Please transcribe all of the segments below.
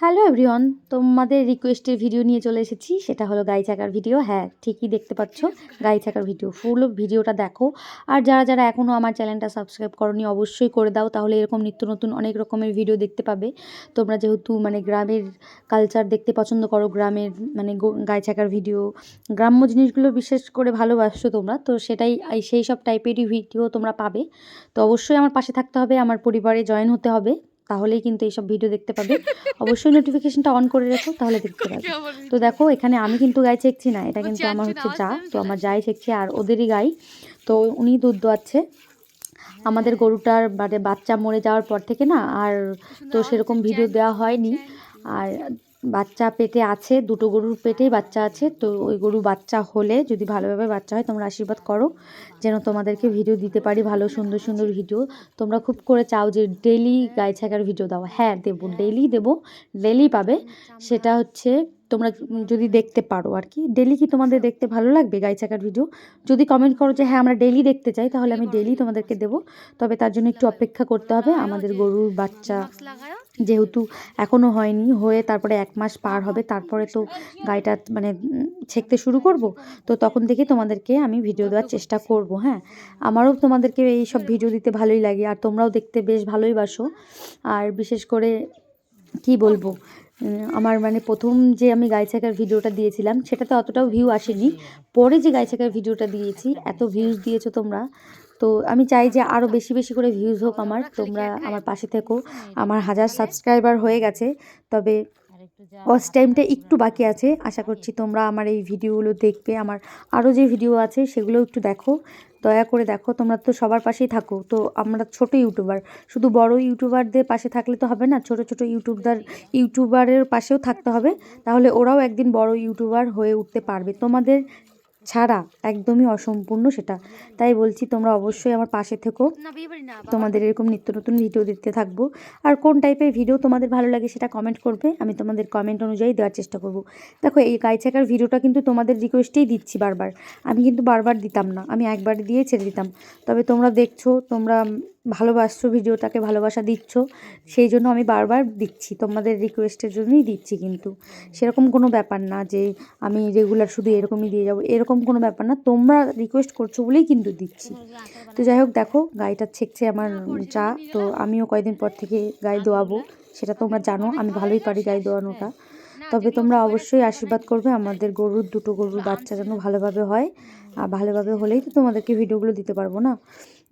Hello everyone, তোমাদের রিকোয়েস্টের video নিয়ে চলে এসেছি। সেটা হলো গাই চাকার ভিডিও। হ্যাঁ, ঠিকই দেখতে পাচ্ছ, গাই চাকার ভিডিও। ফুল ভিডিওটা দেখো। আর যারা যারা এখনও আমার চ্যানেলটা সাবস্ক্রাইব করোনি অবশ্যই করে দাও, তাহলে এরকম নিত্য নতুন অনেক রকমের ভিডিও দেখতে পাবে। তোমরা যেহেতু গ্রামের কালচার দেখতে পছন্দ করো, গ্রামের গাই চাকার ভিডিও, গ্রাম্য জিনিসগুলো বিশেষ করে ভালোবাসছো তোমরা, তো সেটাই সেই সব টাইপেরই ভিডিও তোমরা পাবে। তো অবশ্যই আমার পাশে থাকতে হবে, আমার পরিবারে জয়েন হতে হবে, তাহলেই কিন্তু এইসব ভিডিও দেখতে পাবে। অবশ্যই নোটিফিকেশনটা অন করে রাখো, তাহলে দেখতে পাবে। তো দেখো, এখানে আমি কিন্তু গাই ছেঁকছি না, এটা কিন্তু আমার হচ্ছে যা, তো আমার যাই ছেঁকছে আর ওদেরই গাই। তো উনি দুধ দোয়াচ্ছে। আমাদের গরুটার বাচ্চা মরে যাওয়ার পর থেকে না আর তো সেরকম ভিডিও দেওয়া হয়নি। আর বাচ্চা পেটে আছে, দুটো গরুর পেটেই বাচ্চা আছে। তো ওই গরু বাচ্চা হলে, যদি ভালোভাবে বাচ্চা হয়, তোমরা আশীর্বাদ করো যেন তোমাদেরকে ভিডিও দিতে পারি, ভালো সুন্দর সুন্দর ভিডিও। তোমরা খুব করে চাও যে ডেইলি গাই ছাগার ভিডিও দাও। হ্যাঁ, দেবো, ডেইলি দেবো, ডেইলি পাবে। সেটা হচ্ছে তোমরা যদি দেখতে পারো আর কি। ডেইলি কি তোমাদের দেখতে ভালো লাগবে গাই ছাগার ভিডিও? যদি কমেন্ট করো যে হ্যাঁ আমরা ডেইলি দেখতে চাই, তাহলে আমি ডেইলি তোমাদেরকে দেবো। তবে তার জন্য একটু অপেক্ষা করতে হবে। আমাদের গরুর বাচ্চা যেহেতু এখনও হয়নি, হয়ে তারপরে 1 মাস পার হবে, তারপরে তো গাইটা ছেঁকতে শুরু করব। তো তখন থেকে তোমাদেরকে আমি ভিডিও দেওয়ার চেষ্টা করব। হ্যাঁ, আমারও তোমাদেরকে এই সব ভিডিও দিতে ভালোই লাগে, আর তোমরাও দেখতে বেশ ভালোই বাসো। আর বিশেষ করে কি বলবো, আমার প্রথম যে আমি গাই ছাকার ভিডিওটা দিয়েছিলাম সেটাতে অতটাও ভিউ আসেনি। পরে যে গাই ছাকার ভিডিওটা দিয়েছি, এত ভিউজ দিয়েছো তোমরা। তো আমি চাই যে আরও বেশি বেশি করে ভিউজ হোক আমার, তোমরা আমার পাশে থেকো। আমার 1000 সাবস্ক্রাইবার হয়ে গেছে, তবে ওয়াচ টাইমটা একটু বাকি আছে। আশা করছি তোমরা আমার এই ভিডিওগুলো দেখবে। আমার আরও যে ভিডিও আছে সেগুলো একটু দেখো, দয়া করে দেখো। তোমরা তো সবার পাশেই থাকো, তো আমরা ছোট ইউটিউবার, শুধু বড় ইউটিউবারদের পাশে থাকলে তো হবে না, ছোট ছোট ইউটিউবারের পাশেও থাকতে হবে, তাহলে ওরাও একদিন বড় ইউটিউবার হয়ে উঠতে পারবে। তোমাদের ছাড়া একদমই অসম্পূর্ণ সেটা। তাই বলছি, তোমরা অবশ্যই আমার পাশে থেকো, তোমাদের এরকম নিত্য নতুন ভিডিও দিতে থাকবো। আর কোন টাইপের ভিডিও তোমাদের ভালো লাগে সেটা কমেন্ট করবে, আমি তোমাদের কমেন্ট অনুযায়ী দেওয়ার চেষ্টা করব। দেখো, এই গাই ছাকার ভিডিওটা কিন্তু তোমাদের রিকোয়েস্টেই দিচ্ছি বারবার। আমি কিন্তু বারবার দিতাম না, আমি একবার দিয়ে ছেড়ে দিতাম। তবে তোমরা দেখছো, তোমরা ভালোবাসছো, ভিডিওটাকে ভালোবাসা দিচ্ছ, সেই জন্য আমি বারবার দিচ্ছি, তোমাদের রিকোয়েস্টের জন্যই দিচ্ছি। কিন্তু সেরকম কোনো ব্যাপার না যে আমি রেগুলার শুধু এরকমই দিয়ে যাবো, এরকম কোনো ব্যাপার না। তোমরা রিকোয়েস্ট করছো বলেই কিন্তু দিচ্ছি। তো যাই হোক, দেখো গাইটা ছেঁকছে আমার যা। তো আমিও কয়েকদিন পর থেকে গাই দোয়াবো, সেটা তোমরা জানো আমি ভালোই পারি গাই দোয়ানোটা। তবে তোমরা অবশ্যই আশীর্বাদ করবে আমাদের দুটো গরুর বাচ্চা যেন ভালোভাবে হয়। আর ভালোভাবে হলেই তো তোমাদেরকে ভিডিওগুলো দিতে পারবো না।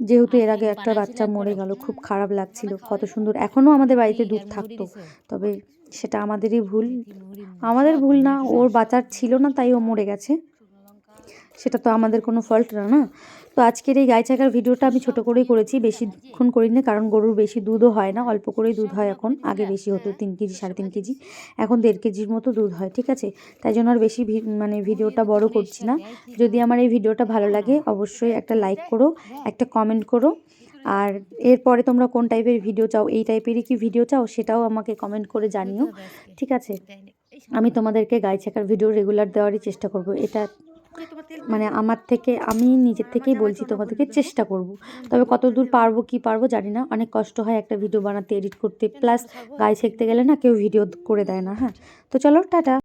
যেহেতু এর আগে একটা বাচ্চা মরে গেল, খুব খারাপ লাগছিল। কত সুন্দর, এখনও আমাদের বাড়িতে দুধ থাকতো, তবে সেটা আমাদেরই ভুল। আমাদের ভুল না, ওর বাচ্চার ছিল না তাই ও মরে গেছে, সেটা তো আমাদের কোনো ফল্ট না, না। তো আজকের এই গাই ছাকার ভিডিওটা আমি ছোট করেই করেছি, বেশিক্ষণ করিনি, কারণ গরুর বেশি দুধও হয় না, অল্প করেই দুধ হয় এখন। আগে বেশি হতো, 3 কেজি 3.5 কেজি, এখন 1.5 কেজির মতো দুধ হয়, ঠিক আছে। তাই জন্য আর বেশি ভিডিওটা বড় করছি না। যদি আমার এই ভিডিওটা ভালো লাগে অবশ্যই একটা লাইক করো, একটা কমেন্ট করো। আর এরপরে তোমরা কোন টাইপের ভিডিও চাও, এই টাইপেরই কি ভিডিও চাও, সেটাও আমাকে কমেন্ট করে জানিও, ঠিক আছে। আমি তোমাদেরকে গাই ছাকার ভিডিও রেগুলার দেওয়ারই চেষ্টা করব। এটা আমার থেকে, আমি নিজের থেকেই বলছি, তোমাদেরকে চেষ্টা করব। তবে কতদূর পারবো কি পারবো জানি না, অনেক কষ্ট হয় একটা ভিডিও বানাতে, এডিট করতে, প্লাস গায়ে ছেঁকতে গেলে না কেউ ভিডিও করে দেয় না। হ্যাঁ, তো চলো, টাটা।